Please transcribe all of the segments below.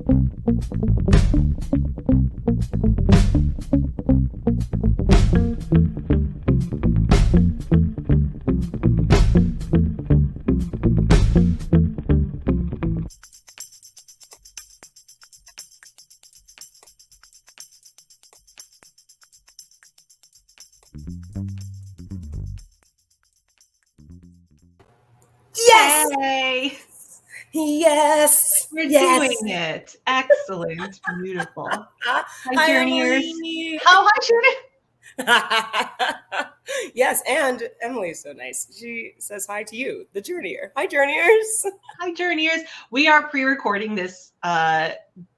Yes! Hey, Yes! we're Yes! doing it. Excellent. Beautiful. Hi, Hi, journeyers. Emily! Oh, hi, Shannon. Yes, and Emily's so nice. She says hi to you, the journeyer. Hi, journeyers! Hi, journeyers. We are pre-recording this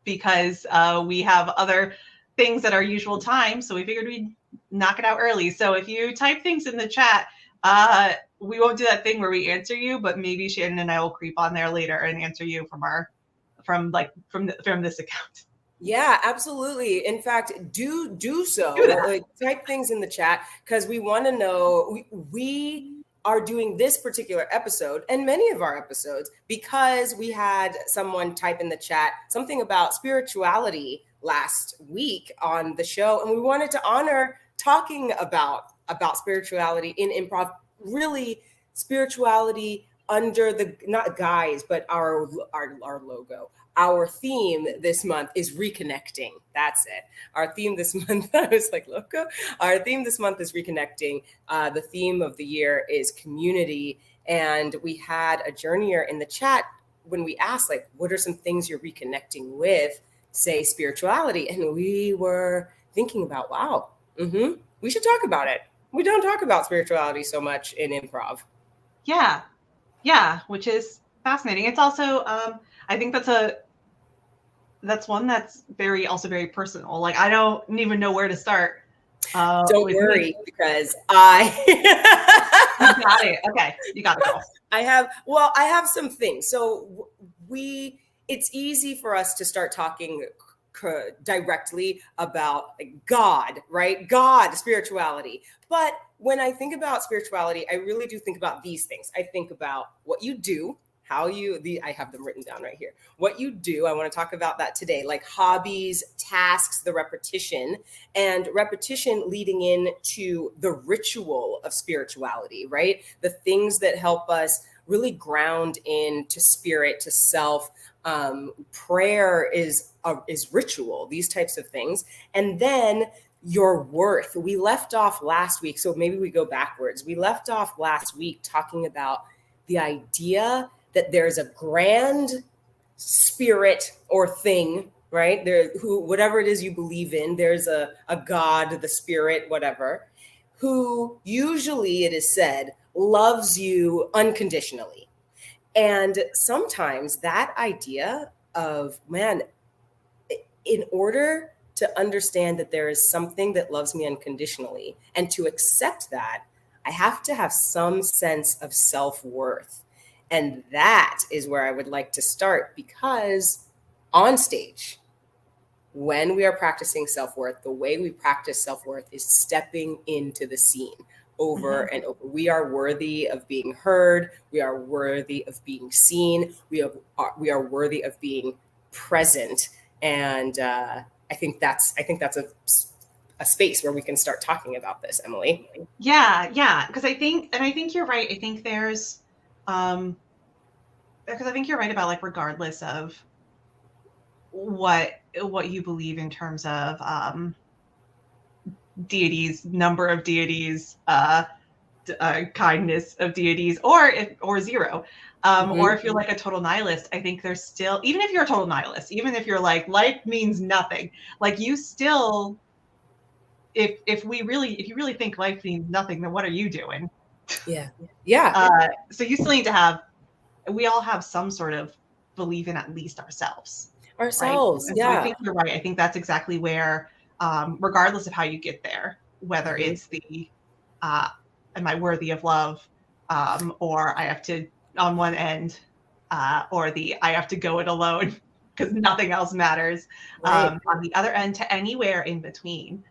because we have other things at our usual time, so we figured we'd knock it out early. So if you type things in the chat, we won't do that thing where we answer you, but maybe Shannon and I will creep on there later and answer you from this account. Yeah, absolutely. In fact, do so. Do that. Like, type things in the chat because we want to know. We are doing this particular episode and many of our episodes because we had someone type in the chat something about spirituality last week on the show, and we wanted to honor talking about spirituality in improv. Really, spirituality under the not guise, but our logo. Our theme this month is reconnecting. That's it. Our theme this month, I was like, loco. Our theme this month is reconnecting. The theme of the year is community. And we had a journeyer in the chat when we asked, like, what are some things you're reconnecting with, say spirituality? And we were thinking about, wow, we should talk about it. We don't talk about spirituality so much in improv. Yeah, which is fascinating. It's also, I think that's one that's also very personal. Like, I don't even know where to start. Don't worry, because You got it. Okay, you got it, girl. I have some things. So it's easy for us to start talking directly about God, right? God, spirituality. But when I think about spirituality, I really do think about these things. I think about what you do, I have them written down right here. What you do, I want to talk about that today, like hobbies, tasks, the repetition, and repetition leading into the ritual of spirituality, right? The things that help us really ground into spirit, to self. Prayer is ritual, these types of things. And then your worth. We left off last week, so maybe we go backwards. We left off last week talking about the idea that there's a grand spirit or thing, right? Whatever it is you believe in, there's a God, the spirit, whatever, who usually, it is said, loves you unconditionally. And sometimes that idea of, man, in order to understand that there is something that loves me unconditionally and to accept that, I have to have some sense of self-worth. And that is where I would like to start, because on stage, when we are practicing self-worth, the way we practice self-worth is stepping into the scene over and over. We are worthy of being heard. We are worthy of being seen. We are worthy of being present. And I think that's a space where we can start talking about this, Emily. Yeah, because I think you're right. I think there's because I think you're right about, like, regardless of what you believe in terms of deities, number of deities, kindness of deities, or zero, or if you're like a total nihilist, I think there's still, even if you're a total nihilist, even if you're like, life means nothing, like, you still, if you really think life means nothing, then what are you doing? Yeah. So you still need to have, we all have some sort of belief in at least ourselves. Right? And so I think you're right. I think that's exactly where, regardless of how you get there, whether it's the am I worthy of love, or I have to, on one end, or the I have to go it alone because nothing else matters, on the other end, to anywhere in between.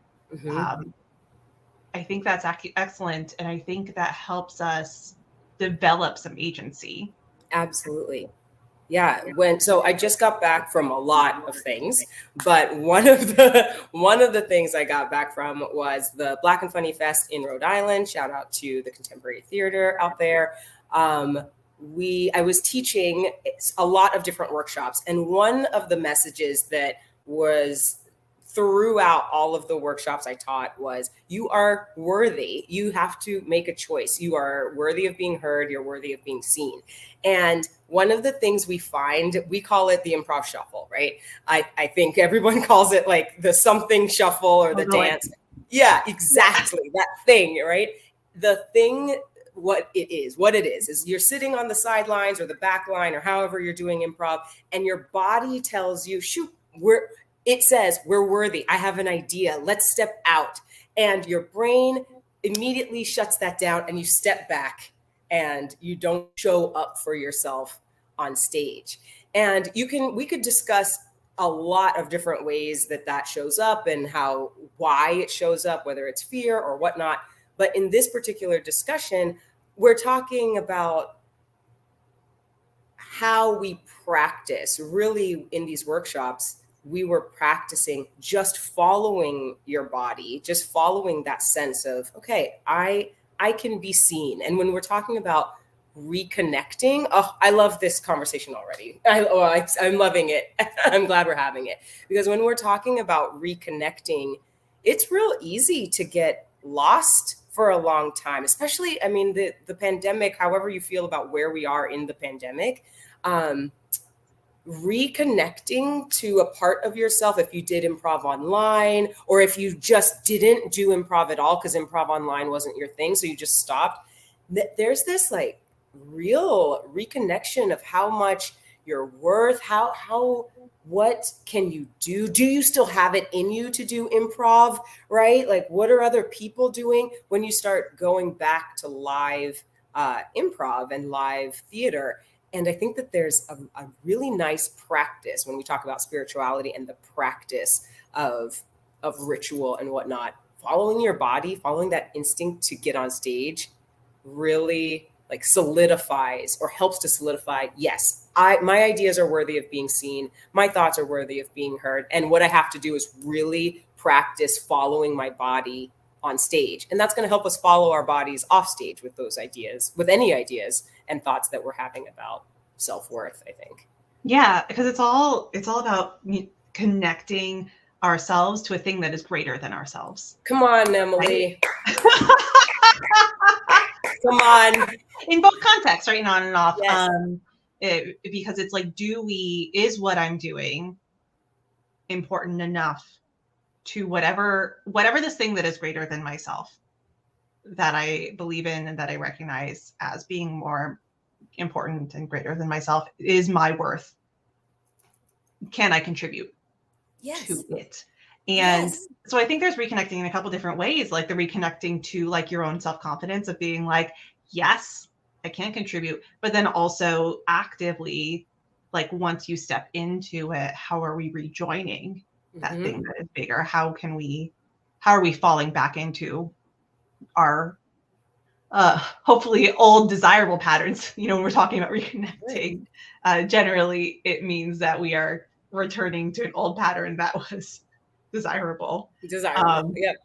I think that's excellent, and I think that helps us develop some agency. Absolutely. Yeah, so I just got back from a lot of things, but one of the things I got back from was the Black and Funny Fest in Rhode Island. Shout out to the Contemporary Theater out there. I was teaching a lot of different workshops, and one of the messages that was throughout all of the workshops I taught was, you are worthy. You have to make a choice. You are worthy of being heard. You're worthy of being seen. And one of the things we find, we call it the improv shuffle, right? I think everyone calls it like the something shuffle or the dance. Yeah, exactly. That thing, right? The thing, what it is you're sitting on the sidelines or the back line or however you're doing improv, and your body tells you, shoot, it says, we're worthy. I have an idea. Let's step out. And your brain immediately shuts that down, and you step back and you don't show up for yourself on stage. And we could discuss a lot of different ways that shows up and why it shows up, whether it's fear or whatnot. But in this particular discussion, we're talking about how we practice. Really, in these workshops, we were practicing just following your body, just following that sense of, okay, I can be seen. And when we're talking about reconnecting, I love this conversation already. I'm loving it. I'm glad we're having it, because when we're talking about reconnecting, it's real easy to get lost for a long time, especially, I mean, the pandemic, however you feel about where we are in the pandemic, reconnecting to a part of yourself, if you did improv online, or if you just didn't do improv at all because improv online wasn't your thing, so you just stopped, there's this like real reconnection of how much you're worth, what can you do? Do you still have it in you to do improv, right? Like, what are other people doing when you start going back to live improv and live theater? And I think that there's a really nice practice when we talk about spirituality and the practice of ritual and whatnot. Following your body, following that instinct to get on stage really like solidifies or helps to solidify, yes, my ideas are worthy of being seen. My thoughts are worthy of being heard. And what I have to do is really practice following my body on stage. And that's going to help us follow our bodies off stage with those ideas, with any ideas and thoughts that we're having about self-worth, I think. Yeah, because it's all about connecting ourselves to a thing that is greater than ourselves. Come on, Emily. Right? Come on. In both contexts, right? On and off. Yes. Because it's like, is what I'm doing important enough to whatever this thing that is greater than myself, that I believe in and that I recognize as being more important and greater than myself, is my worth. Can I contribute to it? And so I think there's reconnecting in a couple different ways, like the reconnecting to like your own self-confidence of being like, yes, I can contribute, but then also actively, like once you step into it, how are we rejoining that thing that is bigger? How are we falling back into our hopefully old desirable patterns? When we're talking about reconnecting, generally it means that we are returning to an old pattern that was desirable. Yep.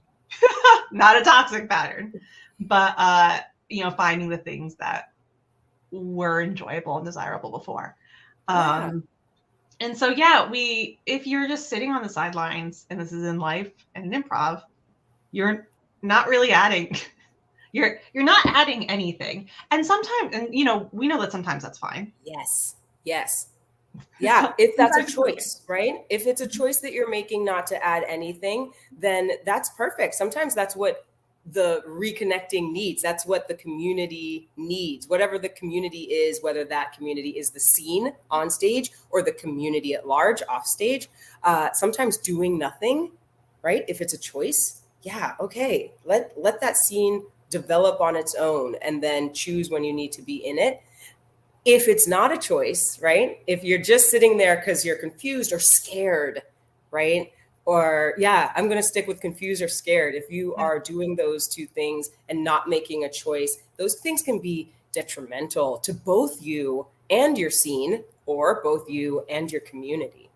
Not a toxic pattern, but finding the things that were enjoyable and desirable before. And so if you're just sitting on the sidelines, and this is in life and in improv, you're not really adding you're not adding anything. And sometimes, and we know that sometimes that's fine. Yes. Yeah, if that's a choice, right? If it's a choice that you're making not to add anything, then that's perfect. Sometimes that's what the reconnecting needs. That's what the community needs. Whatever the community is, whether that community is the scene on stage or the community at large off stage, sometimes doing nothing, right? If it's a choice, okay, let that scene develop on its own and then choose when you need to be in it. If it's not a choice, right? If you're just sitting there because you're confused or scared, right? Or I'm going to stick with confused or scared. If you are doing those two things and not making a choice, those things can be detrimental to both you and your scene, or both you and your community.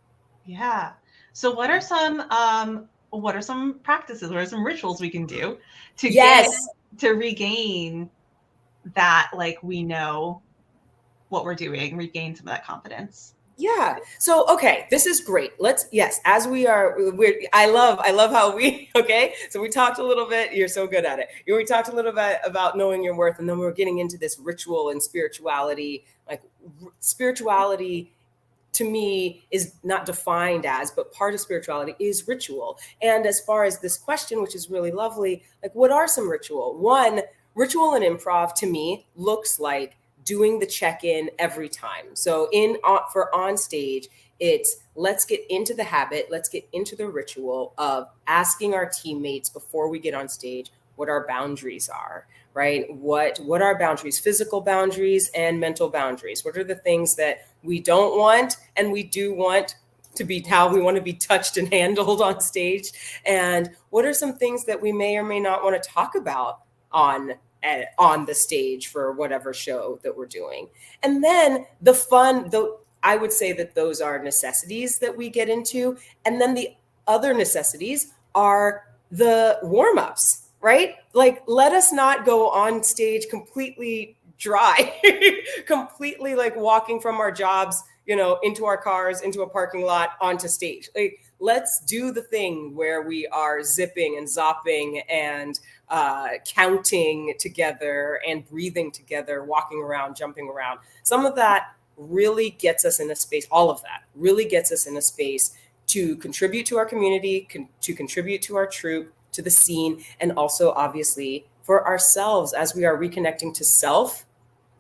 Yeah. So what are some practices, what are some rituals we can do to get to regain that, like, we know what we're doing, regain some of that confidence? Yeah. So, okay, this is great. As I love how okay. So we talked a little bit, you're so good at it. We talked a little bit about knowing your worth, and then we're getting into this ritual and spirituality. Like spirituality to me is not defined as, but part of spirituality is ritual. And as far as this question, which is really lovely, like what are some ritual? One, ritual in improv to me looks like doing the check-in every time. So for on stage, it's let's get into the habit, let's get into the ritual of asking our teammates before we get on stage what our boundaries are, right? What are boundaries, physical boundaries and mental boundaries? What are the things that we don't want and we do want to be, how we want to be touched and handled on stage? And what are some things that we may or may not want to talk about on the stage for whatever show that we're doing? And then I would say that those are necessities that we get into. And then the other necessities are the warm-ups, right? Like, let us not go on stage completely dry, completely like walking from our jobs, into our cars, into a parking lot, onto stage. Like, let's do the thing where we are zipping and zopping and counting together and breathing together, walking around, jumping around. Some of that really gets us in a space, all of that really gets us in a space to contribute to our community, to contribute to our troupe, to the scene, and also obviously for ourselves as we are reconnecting to self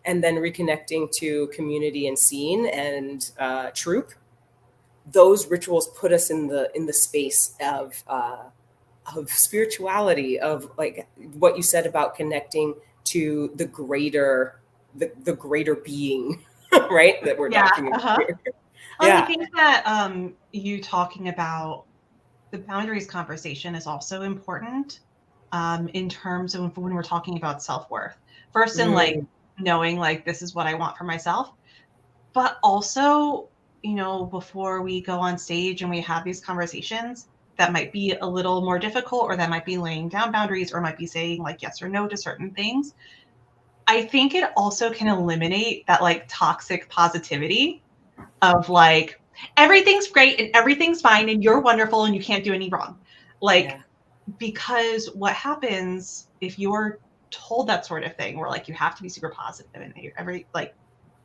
and then reconnecting to community and scene and troupe. Those rituals put us in the space of spirituality, of like what you said about connecting to the greater being, right? That we're talking about here. I think that you talking about the boundaries conversation is also important in terms of when we're talking about self-worth. First, in like knowing like this is what I want for myself, but also, before we go on stage and we have these conversations that might be a little more difficult, or that might be laying down boundaries, or might be saying like yes or no to certain things. I think it also can eliminate that like toxic positivity of like, everything's great and everything's fine and you're wonderful and you can't do any wrong. Like, because what happens if you're told that sort of thing, where like you have to be super positive and like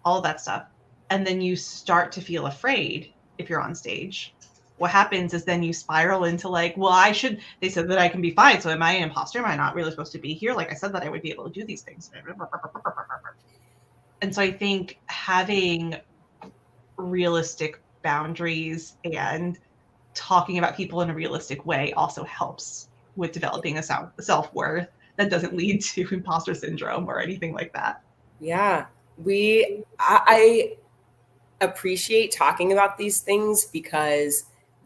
all of that stuff, and then you start to feel afraid if you're on stage, what happens is then you spiral into like, well, they said that I can be fine, so am I an imposter? Am I not really supposed to be here? Like I said that I would be able to do these things. And so I think having realistic boundaries and talking about people in a realistic way also helps with developing a self-worth that doesn't lead to imposter syndrome or anything like that. Yeah, I appreciate talking about these things because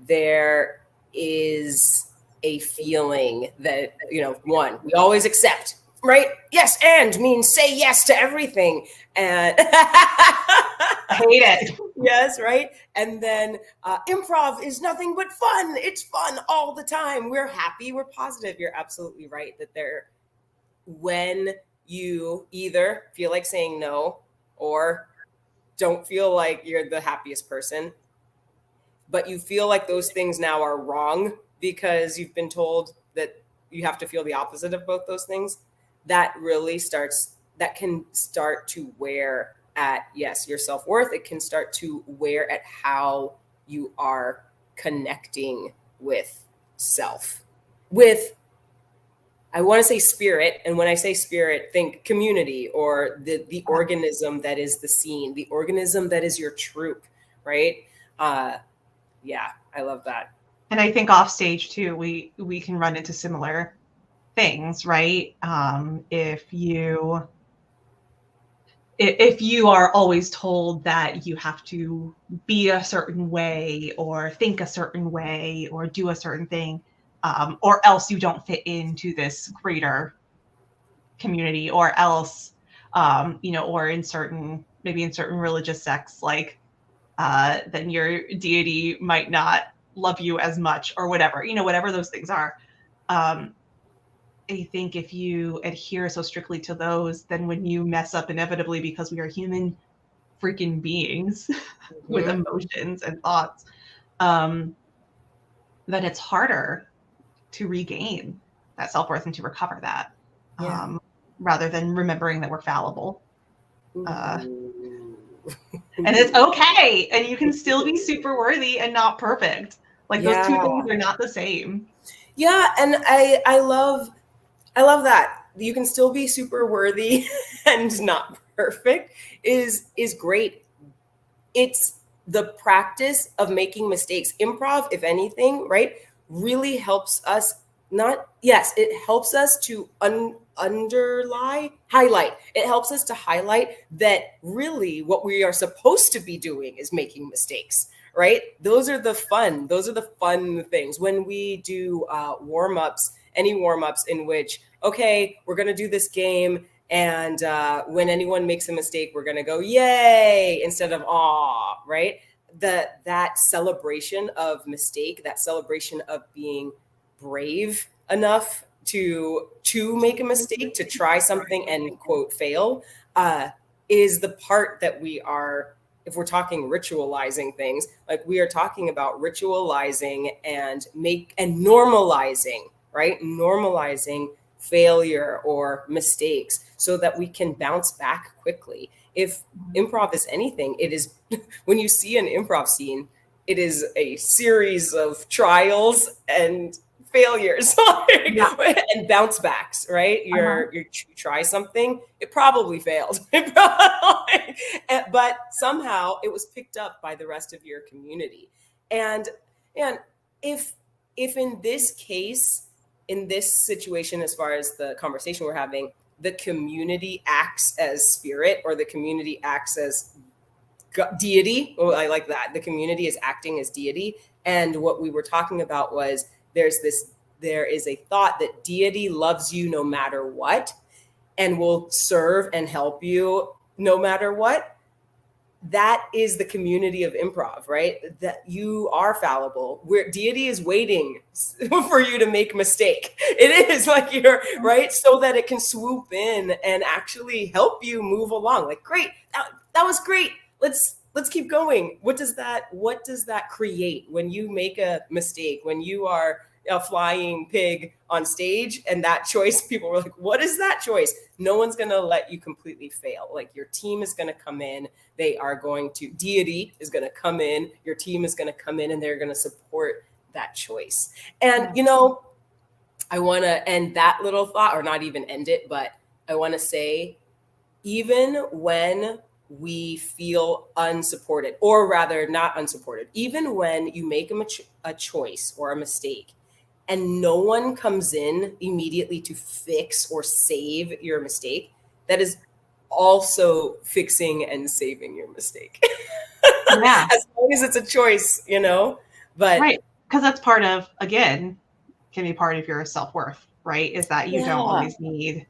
there is a feeling that, one, we always accept, right? Yes, and means say yes to everything. And I hate it. Yes, right? And then improv is nothing but fun. It's fun all the time. We're happy, we're positive. You're absolutely right that when you either feel like saying no or don't feel like you're the happiest person, but you feel like those things now are wrong because you've been told that you have to feel the opposite of both those things, that can start to wear at, yes, your self-worth. It can start to wear at how you are connecting with self, with, I want to say spirit. And when I say spirit, think community, or the organism that is the scene, the organism that is your troupe, right? Yeah, I love that. And I think off stage too, we can run into similar things, right? If you are always told that you have to be a certain way or think a certain way or do a certain thing, or else you don't fit into this greater community, or else, or maybe in certain religious sects, like then your deity might not love you as much, or whatever, whatever those things are. I think if you adhere so strictly to those, then when you mess up inevitably, because we are human freaking beings with emotions and thoughts, then it's harder to regain that self-worth and to recover that, rather than remembering that we're fallible. And it's okay. And you can still be super worthy and not perfect. Like those two things are not the same. Yeah. And I love that. You can still be super worthy and not perfect is great. It's the practice of making mistakes. Improv, if anything, right, really helps us it helps us to highlight. It helps us to highlight that really what we are supposed to be doing is making mistakes, right? Those are the fun things. When we do warm-ups, any warm-ups in which, okay, we're going to do this game, and when anyone makes a mistake, we're going to go, yay, instead of aw, right? That celebration of mistake, that celebration of being brave enough to make a mistake, to try something and quote fail, is the part that we are, if we're talking ritualizing things, like we are talking about ritualizing and normalizing, right? Normalizing failure or mistakes so that we can bounce back quickly. If improv is anything, it is, when you see an improv scene, it is a series of trials and failures and bounce backs, right? You try something, it probably failed, but somehow it was picked up by the rest of your community. And if in this case, in this situation, as far as the conversation we're having, the community acts as spirit, or the community acts as deity. Oh, I like that. The community is acting as deity. And what we were talking about was there is a thought that deity loves you no matter what and will serve and help you no matter what. That is the community of improv, right? That you are fallible. Where deity is waiting for you to make a mistake. It is like you're right, so that it can swoop in and actually help you move along. Like, great, that was great. Let's keep going. What does that create when you make a mistake? When you are a flying pig on stage, and that choice, people were like, what is that choice? No one's going to let you completely fail. Like, your team is going to come in. Deity is going to come in. Your team is going to come in, and they're going to support that choice. And, I want to end that little thought, or not even end it, but I want to say, even when we feel unsupported, or rather not unsupported, even when you make a choice or a mistake, and no one comes in immediately to fix or save your mistake, that is also fixing and saving your mistake. Yeah. As long as it's a choice, but right. Because that's part of, again, can be part of your self-worth, right? Is that you don't always need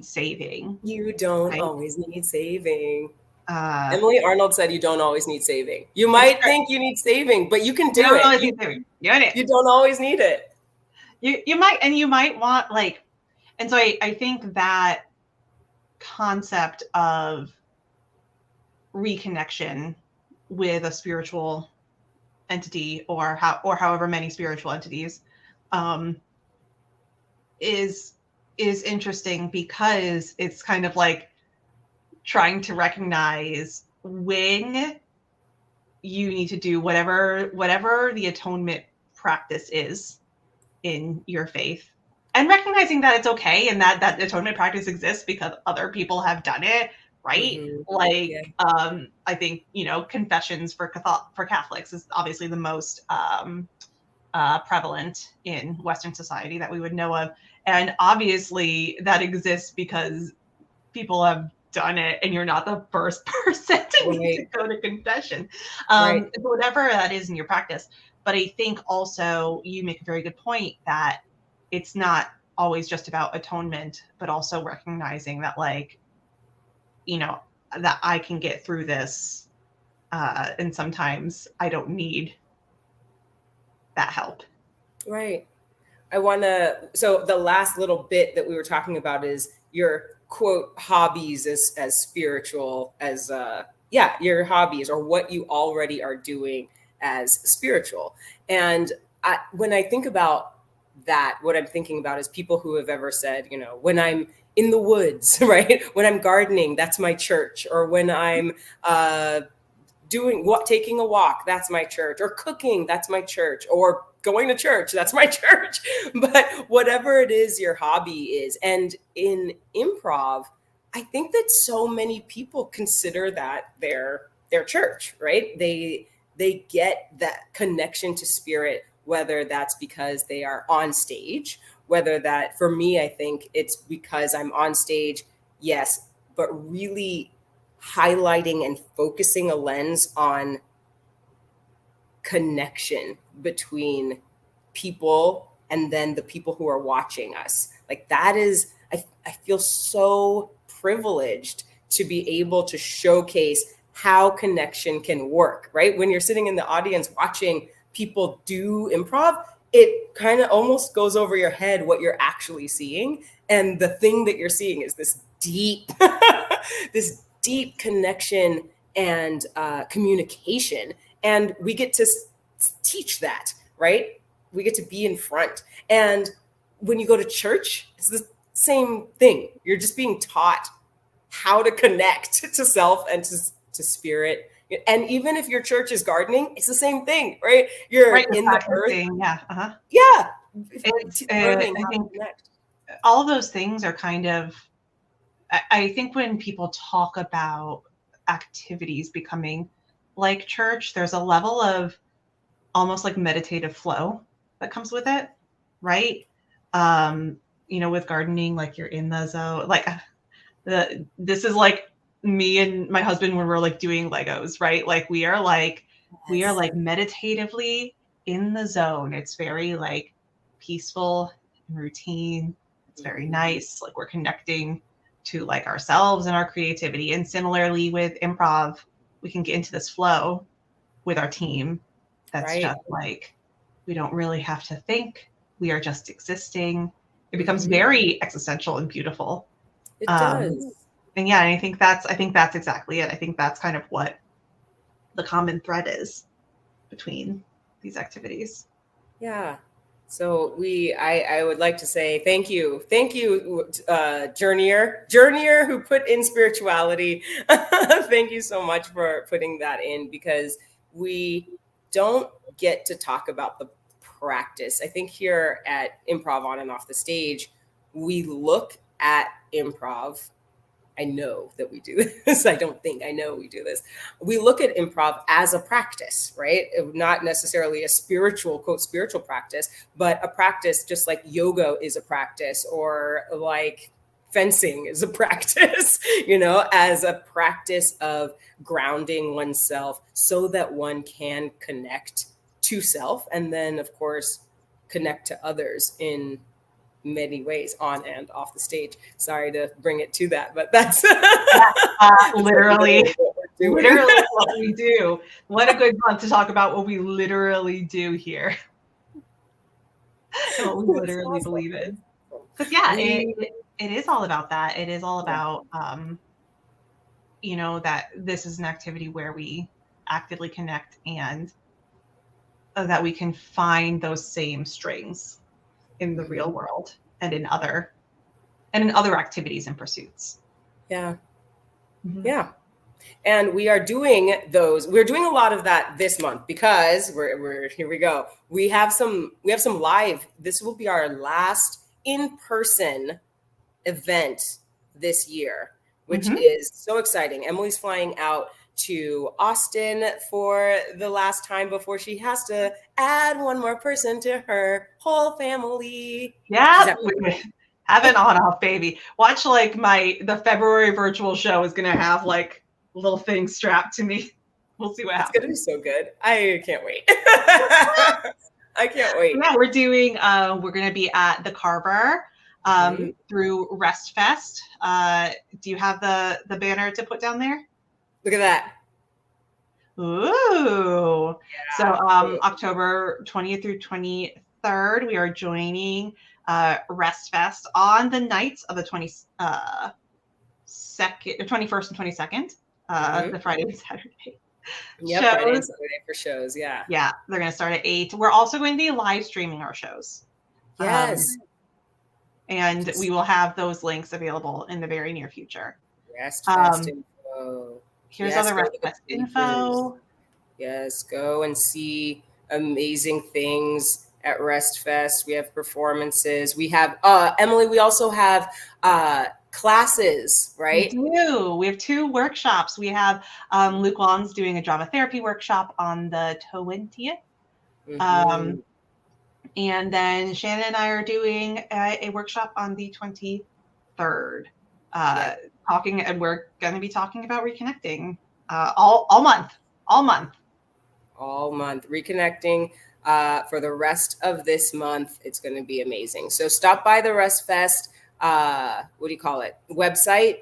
saving. You don't always need saving. Emily Arnold said you don't always need saving. You might think you need saving, but you can do it. You don't always need it. You might want, like, and so I think that concept of reconnection with a spiritual entity, or however many spiritual entities, is interesting, because it's kind of like trying to recognize when you need to do whatever the atonement practice is in your faith, and recognizing that it's okay, and that atonement practice exists because other people have done it, right? Mm-hmm. I think, confessions for Catholics is obviously the most prevalent in Western society that we would know of, and obviously that exists because people have done it, and you're not the first person to need to go to confession, whatever that is in your practice. But I think also you make a very good point that it's not always just about atonement, but also recognizing that, like, that I can get through this And sometimes I don't need that help. Right. So the last little bit that we were talking about is your quote hobbies as spiritual as your hobbies or what you already are doing as spiritual. And when I think about that, what I'm thinking about is people who have ever said, when I'm in the woods, right? When I'm gardening, that's my church. Or when I'm taking a walk, that's my church. Or cooking, that's my church. Or going to church, that's my church. But whatever it is your hobby is. And in improv, I think that so many people consider that their church, right? They get that connection to spirit, whether that's because they are on stage, whether that, for me, I think it's because I'm on stage, yes, but really highlighting and focusing a lens on connection between people and then the people who are watching us. Like that is, I feel so privileged to be able to showcase how connection can work, right? When you're sitting in the audience watching people do improv, it kind of almost goes over your head what you're actually seeing. And the thing that you're seeing is this deep, this deep connection and communication. And we get to teach that, right? We get to be in front. And when you go to church, it's the same thing. You're just being taught how to connect to self and to spirit. And even if your church is gardening, it's the same thing, right? You're right, in the earth. Yeah. Uh-huh. Yeah. I think all of those things are kind of, I think when people talk about activities becoming like church, there's a level of almost like meditative flow that comes with it, right? With gardening, like you're in the zone, like this is like me and my husband when we're like doing Legos, right? Like we are like meditatively in the zone. It's very like peaceful and routine. It's very nice. Like we're connecting to like ourselves and our creativity. And similarly with improv, we can get into this flow with our team. That's just like, we don't really have to think. We are just existing. It becomes very existential and beautiful. It does. And yeah, I think that's exactly it. I think that's kind of what the common thread is between these activities. Yeah. So I would like to say thank you, Journeyer who put in spirituality. Thank you so much for putting that in, because we don't get to talk about the practice. I think here at Improv On and Off the Stage, we look at improv. I know that we do this. I know we do this. We look at improv as a practice, right? Not necessarily a quote, spiritual practice, but a practice just like yoga is a practice, or like fencing is a practice, as a practice of grounding oneself so that one can connect to self and then, of course, connect to others in many ways on and off the stage. Sorry to bring it to that, but that's literally what we do. What a good month to talk about what we literally do here. And what we literally believe in. Because it is all about that. It is all about that this is an activity where we actively connect and that we can find those same strings in the real world and in other activities and pursuits. Yeah. Mm-hmm. Yeah. And we are doing those. We're doing a lot of that this month because we're here we go. We have some live. This will be our last in-person event this year, which is so exciting. Emily's flying out to Austin for the last time before she has to add one more person to her whole family. Yeah, have an on-off baby. Watch like the February virtual show is gonna have like little things strapped to me. We'll see what happens. It's gonna be so good. I can't wait. I can't wait. Yeah, we're gonna be at the Carver through Rest Fest. Do you have the banner to put down there? Look at that. Ooh. Yeah. So October 20th through 23rd, we are joining Rest Fest on the nights of the 21st and 22nd, the Friday and Saturday. Yep, shows. Friday and Saturday for shows, yeah. Yeah, they're going to start at 8. We're also going to be live streaming our shows. Yes. And we will have those links available in the very near future. Rest Fest info. Here's other Rest Fest info. Yes, go and see amazing things at Rest Fest. We have performances. We have, Emily, we also have classes, right? We do. We have 2 workshops. We have Luke Wan's doing a drama therapy workshop on the 20th. And then Shannon and I are doing a workshop on the 23rd. Talking, and we're going to be talking about reconnecting all month. Reconnecting for the rest of this month. It's going to be amazing. So stop by the Rest Fest. Website,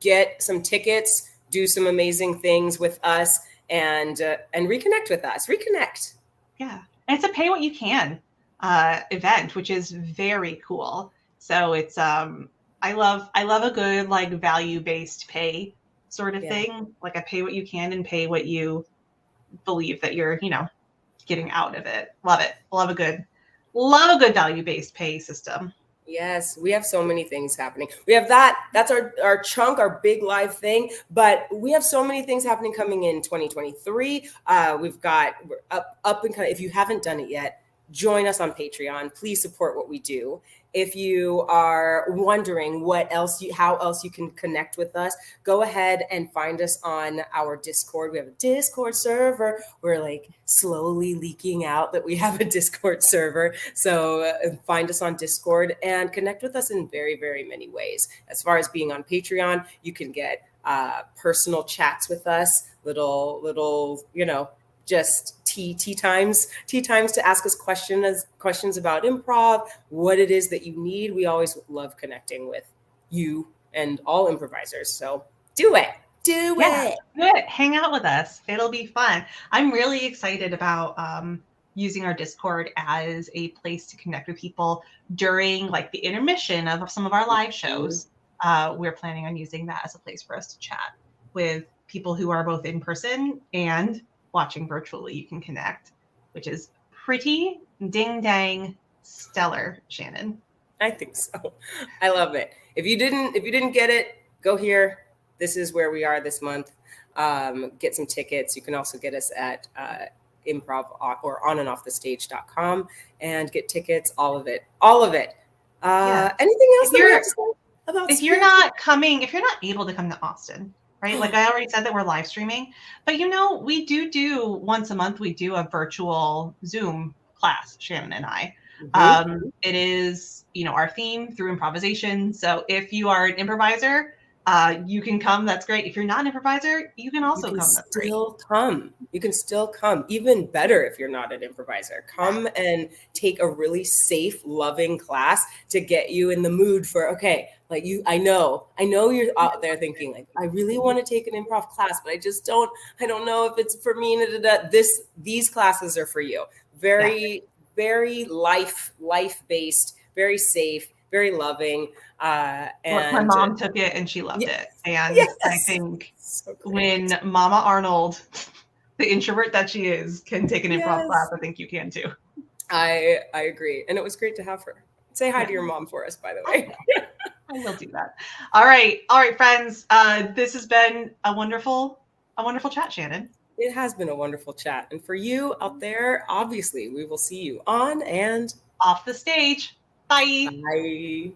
get some tickets, do some amazing things with us, and reconnect with us. Reconnect. Yeah, and it's a pay what you can event, which is very cool. So it's I love a good like value-based pay sort of thing. Like I pay what you can and pay what you believe that you're, getting out of it. Love it. Love a good value-based pay system. Yes, we have so many things happening. We have that's our chunk, our big live thing, but we have so many things happening coming in 2023. We're up and kind of, if you haven't done it yet, join us on Patreon. Please support what we do. If you are wondering how else you can connect with us, go ahead and find us on our Discord. We have a Discord server. We're like slowly leaking out that we have a Discord server. So find us on Discord and connect with us in very, very many ways. As far as being on Patreon, you can get personal chats with us, little, just tea times to ask us questions about improv, what it is that you need. We always love connecting with you and all improvisers. So do it. Hang out with us. It'll be fun. I'm really excited about using our Discord as a place to connect with people during like the intermission of some of our live shows. We're planning on using that as a place for us to chat with people who are both in person and watching virtually. You can connect, which is pretty ding dang stellar, Shannon. I think so. I love it. If you didn't get it, go here. This is where we are this month. Get some tickets. You can also get us at Improv or onandoffthestage.com and get tickets. All of it. Anything else if you're not able to come to Austin, right? Like I already said that we're live streaming, but we do once a month, we do a virtual Zoom class, Shannon and I. It is, our theme through improvisation. So if you are an improviser, you can come. That's great. If you're not an improviser, you can also come. That's great. You can still come. Even better if you're not an improviser. Come and take a really safe, loving class to get you in the mood for, okay, like I know you're out there thinking like, I really want to take an improv class, but I don't know if it's for me. These classes are for you. Very, very life-based, very safe, very loving. And my mom took it and she loved it. And I think when Mama Arnold, the introvert that she is, can take an improv class, I think you can too. I agree. And it was great to have her. Say hi to your mom for us, by the way. I will do that. All right, friends. This has been a wonderful chat, Shannon. It has been a wonderful chat. And for you out there, obviously, we will see you on and off the stage. Bye. Bye.